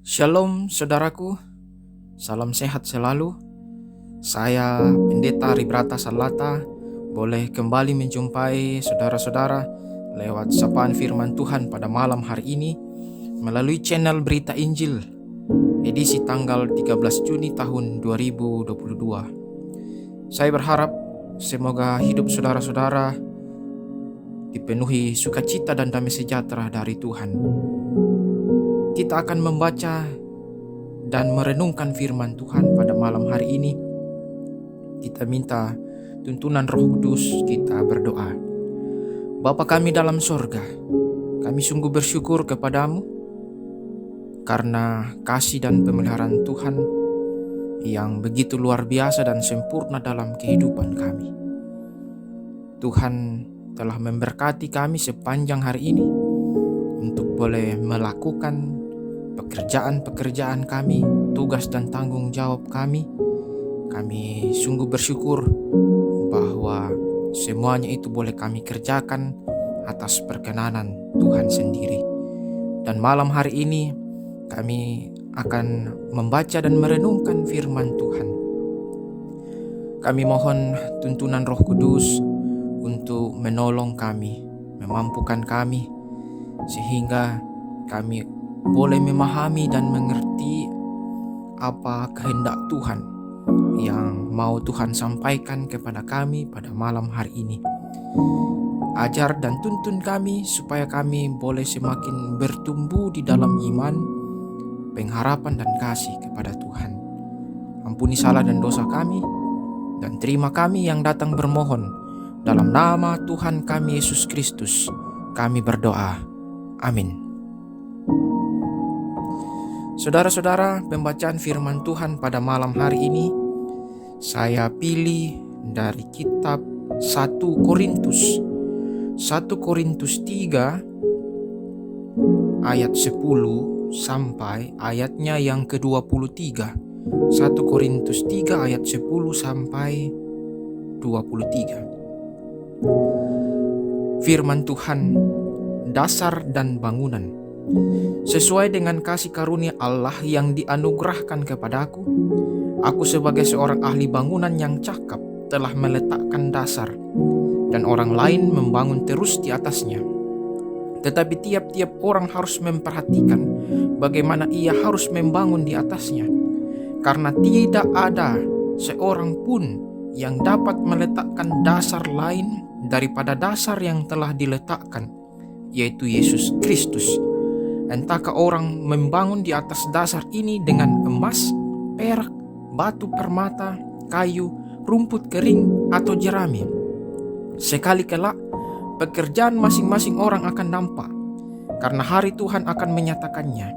Shalom saudaraku, salam sehat selalu. Saya Pendeta Ribrata Salata boleh kembali menjumpai saudara-saudara lewat sapaan firman Tuhan pada malam hari ini melalui channel Berita Injil edisi tanggal 13 Juni tahun 2022. Saya berharap semoga hidup saudara-saudara dipenuhi sukacita dan damai sejahtera dari Tuhan. Kita akan membaca dan merenungkan firman Tuhan pada malam hari ini. Kita minta tuntunan Roh Kudus, kita berdoa. Bapa kami dalam sorga, kami sungguh bersyukur kepadamu karena kasih dan pemeliharaan Tuhan yang begitu luar biasa dan sempurna dalam kehidupan kami. Tuhan telah memberkati kami sepanjang hari ini untuk boleh melakukan pekerjaan-pekerjaan kami, tugas dan tanggung jawab kami. Kami sungguh bersyukur bahwa semuanya itu boleh kami kerjakan atas perkenanan Tuhan sendiri. Dan malam hari ini kami akan membaca dan merenungkan firman Tuhan. Kami mohon tuntunan Roh Kudus untuk menolong kami, memampukan kami, sehingga kami boleh memahami dan mengerti apa kehendak Tuhan yang mau Tuhan sampaikan kepada kami pada malam hari ini. Ajar dan tuntun kami supaya kami boleh semakin bertumbuh di dalam iman, pengharapan dan kasih kepada Tuhan. Ampuni salah dan dosa kami, dan terima kami yang datang bermohon. Dalam nama Tuhan kami Yesus Kristus, kami berdoa. Amin. Saudara-saudara, pembacaan firman Tuhan pada malam hari ini saya pilih dari kitab 1 Korintus 3 ayat 10 sampai ayatnya yang ke-23. 1 Korintus 3 ayat 10 sampai 23. Firman Tuhan, dasar dan bangunan. Sesuai dengan kasih karunia Allah yang dianugerahkan kepadaku, aku sebagai seorang ahli bangunan yang cakap telah meletakkan dasar, dan orang lain membangun terus di atasnya. Tetapi tiap-tiap orang harus memperhatikan bagaimana ia harus membangun di atasnya, karena tidak ada seorang pun yang dapat meletakkan dasar lain daripada dasar yang telah diletakkan, yaitu Yesus Kristus. Entahkah orang membangun di atas dasar ini dengan emas, perak, batu permata, kayu, rumput kering, atau jerami. Sekali kelak, pekerjaan masing-masing orang akan nampak, karena hari Tuhan akan menyatakannya.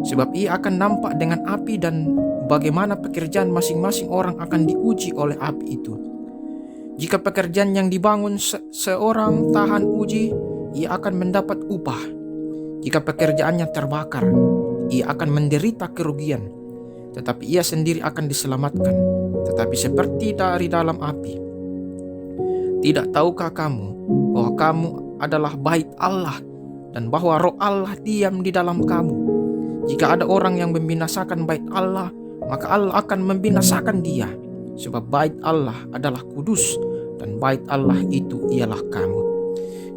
Sebab ia akan nampak dengan api, dan bagaimana pekerjaan masing-masing orang akan diuji oleh api itu. Jika pekerjaan yang dibangun seorang tahan uji, ia akan mendapat upah. Jika pekerjaannya terbakar, ia akan menderita kerugian, tetapi ia sendiri akan diselamatkan, tetapi seperti dari dalam api. Tidak tahukah kamu bahwa kamu adalah bait Allah, dan bahwa Roh Allah diam di dalam kamu? Jika ada orang yang membinasakan bait Allah, maka Allah akan membinasakan dia, sebab bait Allah adalah kudus, dan bait Allah itu ialah kamu.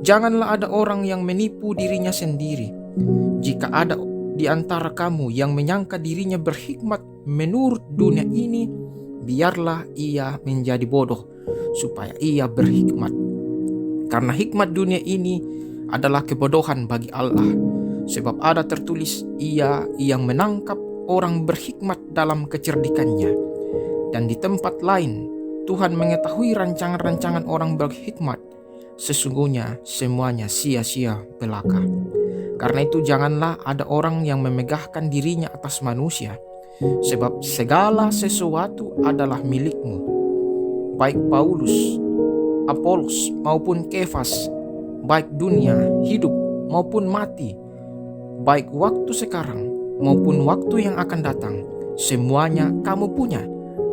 Janganlah ada orang yang menipu dirinya sendiri. Jika ada di antara kamu yang menyangka dirinya berhikmat menurut dunia ini, biarlah ia menjadi bodoh, supaya ia berhikmat. Karena hikmat dunia ini adalah kebodohan bagi Allah. Sebab ada tertulis, ia yang menangkap orang berhikmat dalam kecerdikannya. Dan di tempat lain, Tuhan mengetahui rancangan-rancangan orang berhikmat, sesungguhnya semuanya sia-sia belaka. Karena itu janganlah ada orang yang memegahkan dirinya atas manusia, sebab segala sesuatu adalah milikmu, baik Paulus, Apolos maupun Kefas, baik dunia hidup maupun mati, baik waktu sekarang maupun waktu yang akan datang, semuanya kamu punya,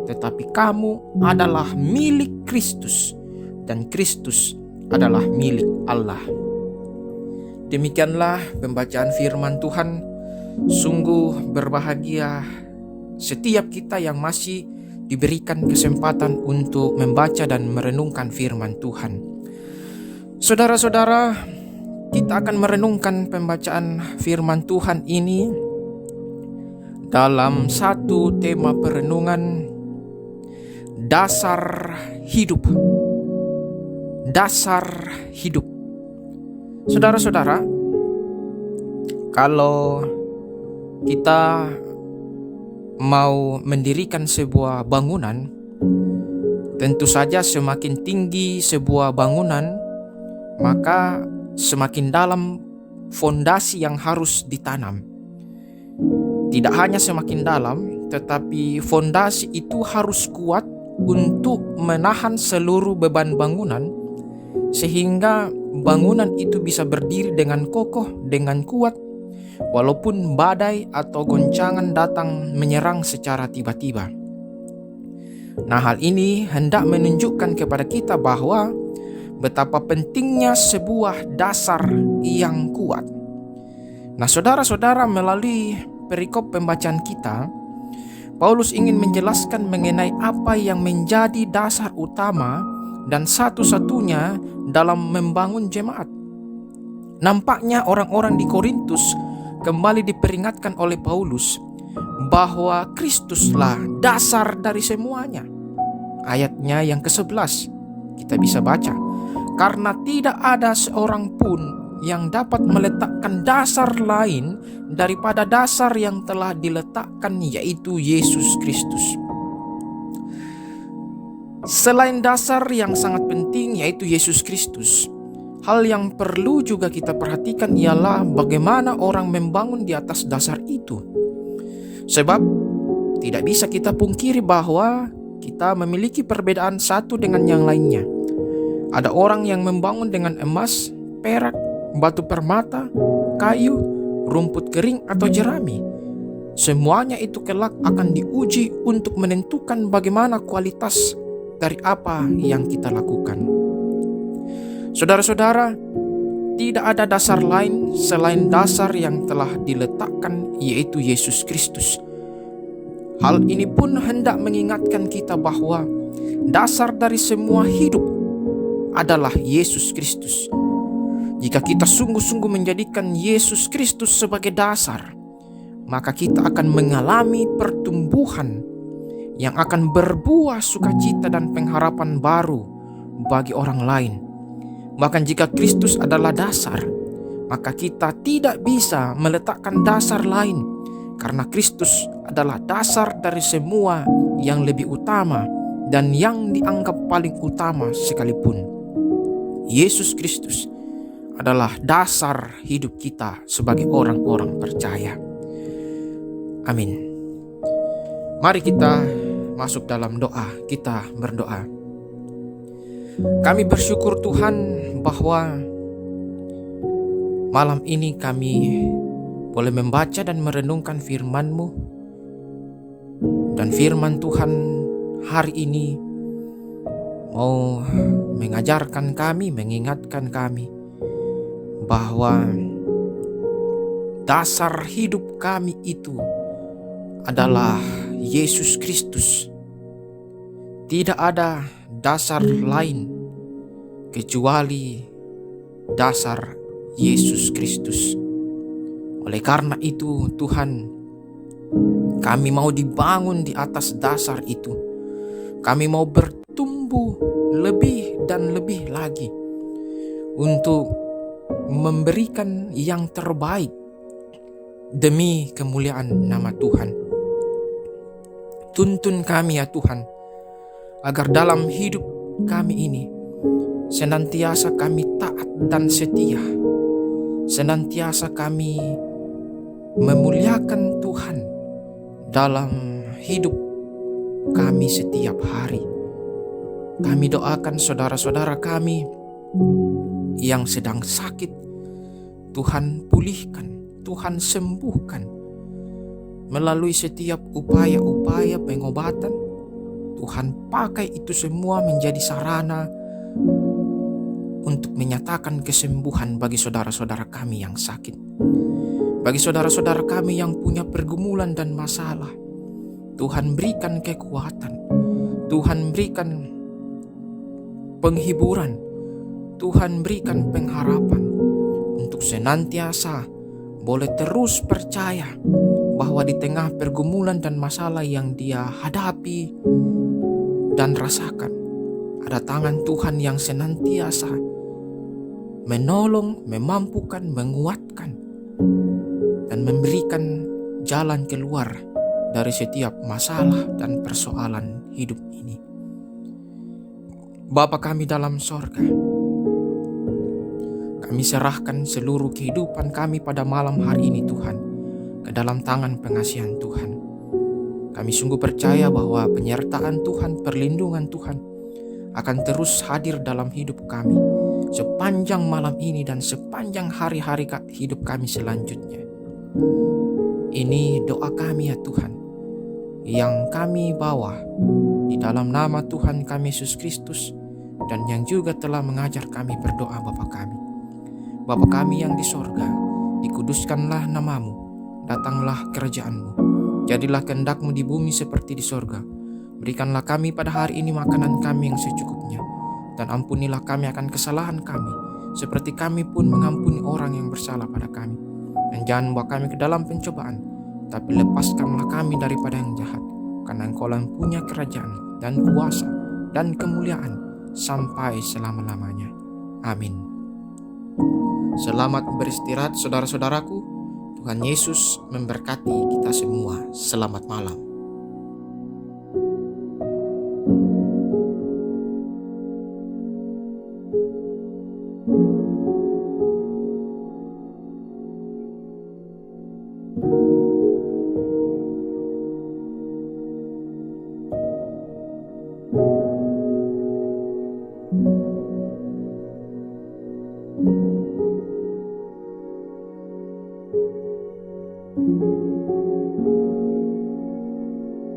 tetapi kamu adalah milik Kristus, dan Kristus adalah milik Allah. Demikianlah pembacaan firman Tuhan. Sungguh berbahagia setiap kita yang masih diberikan kesempatan untuk membaca dan merenungkan firman Tuhan. Saudara-saudara, kita akan merenungkan pembacaan firman Tuhan ini dalam satu tema perenungan, dasar hidup. Dasar hidup. Saudara-saudara, kalau kita mau mendirikan sebuah bangunan, tentu saja semakin tinggi sebuah bangunan, maka semakin dalam fondasi yang harus ditanam. Tidak hanya semakin dalam, tetapi fondasi itu harus kuat untuk menahan seluruh beban bangunan, sehingga bangunan itu bisa berdiri dengan kokoh, dengan kuat, walaupun badai atau goncangan datang menyerang secara tiba-tiba. Nah, hal ini hendak menunjukkan kepada kita bahwa betapa pentingnya sebuah dasar yang kuat. Nah, saudara-saudara, melalui perikop pembacaan kita, Paulus ingin menjelaskan mengenai apa yang menjadi dasar utama dan satu-satunya dalam membangun jemaat. Nampaknya orang-orang di Korintus kembali diperingatkan oleh Paulus bahwa Kristuslah dasar dari semuanya. Ayatnya yang ke-11 kita bisa baca, karena tidak ada seorang pun yang dapat meletakkan dasar lain daripada dasar yang telah diletakkan, yaitu Yesus Kristus. Selain dasar yang sangat penting, yaitu Yesus Kristus, hal yang perlu juga kita perhatikan ialah bagaimana orang membangun di atas dasar itu. Sebab tidak bisa kita pungkiri bahwa kita memiliki perbedaan satu dengan yang lainnya. Ada orang yang membangun dengan emas, perak, batu permata, kayu, rumput kering atau jerami. Semuanya itu kelak akan diuji untuk menentukan bagaimana kualitas dari apa yang kita lakukan. Saudara-saudara, tidak ada dasar lain selain dasar yang telah diletakkan, yaitu Yesus Kristus. Hal ini pun hendak mengingatkan kita bahwa dasar dari semua hidup adalah Yesus Kristus. Jika kita sungguh-sungguh menjadikan Yesus Kristus sebagai dasar, maka kita akan mengalami pertumbuhan yang akan berbuah sukacita dan pengharapan baru bagi orang lain. Bahkan jika Kristus adalah dasar, maka kita tidak bisa meletakkan dasar lain, karena Kristus adalah dasar dari semua yang lebih utama dan yang dianggap paling utama sekalipun. Yesus Kristus adalah dasar hidup kita sebagai orang-orang percaya. Amin. Mari kita masuk dalam doa. Kita berdoa. Kami bersyukur Tuhan bahwa malam ini kami boleh membaca dan merenungkan firman-Mu. Dan firman Tuhan hari ini mau mengajarkan kami, mengingatkan kami bahwa dasar hidup kami itu adalah Yesus Kristus. Tidak ada dasar lain kecuali dasar Yesus Kristus. Oleh karena itu, Tuhan, kami mau dibangun di atas dasar itu. Kami mau bertumbuh lebih dan lebih lagi untuk memberikan yang terbaik demi kemuliaan nama Tuhan. Tuntun kami ya Tuhan, agar dalam hidup kami ini senantiasa kami taat dan setia. Senantiasa kami memuliakan Tuhan dalam hidup kami setiap hari. Kami doakan saudara-saudara kami yang sedang sakit, Tuhan pulihkan, Tuhan sembuhkan melalui setiap upaya-upaya pengobatan, Tuhan pakai itu semua menjadi sarana untuk menyatakan kesembuhan bagi saudara-saudara kami yang sakit. Bagi saudara-saudara kami yang punya pergumulan dan masalah, Tuhan berikan kekuatan, Tuhan berikan penghiburan, Tuhan berikan pengharapan untuk senantiasa boleh terus percaya bahwa di tengah pergumulan dan masalah yang dia hadapi dan rasakan, ada tangan Tuhan yang senantiasa menolong, memampukan, menguatkan, dan memberikan jalan keluar dari setiap masalah dan persoalan hidup ini. Bapa kami dalam sorga, kami serahkan seluruh kehidupan kami pada malam hari ini Tuhan, ke dalam tangan pengasihan Tuhan. Kami sungguh percaya bahwa penyertaan Tuhan, perlindungan Tuhan akan terus hadir dalam hidup kami sepanjang malam ini dan sepanjang hari-hari hidup kami selanjutnya. Ini doa kami ya Tuhan, yang kami bawa di dalam nama Tuhan kami Yesus Kristus, dan yang juga telah mengajar kami berdoa Bapa kami. Bapa kami yang di sorga, dikuduskanlah namamu, datanglah kerajaan-Mu, jadilah kehendak-Mu di bumi seperti di sorga. Berikanlah kami pada hari ini makanan kami yang secukupnya, dan ampunilah kami akan kesalahan kami, seperti kami pun mengampuni orang yang bersalah pada kami. Dan jangan bawa kami ke dalam pencobaan, tapi lepaskanlah kami daripada yang jahat, karena Engkau-lah yang punya kerajaan dan kuasa dan kemuliaan sampai selama-lamanya. Amin. Selamat beristirahat saudara-saudaraku. Tuhan Yesus memberkati kita semua. Selamat malam.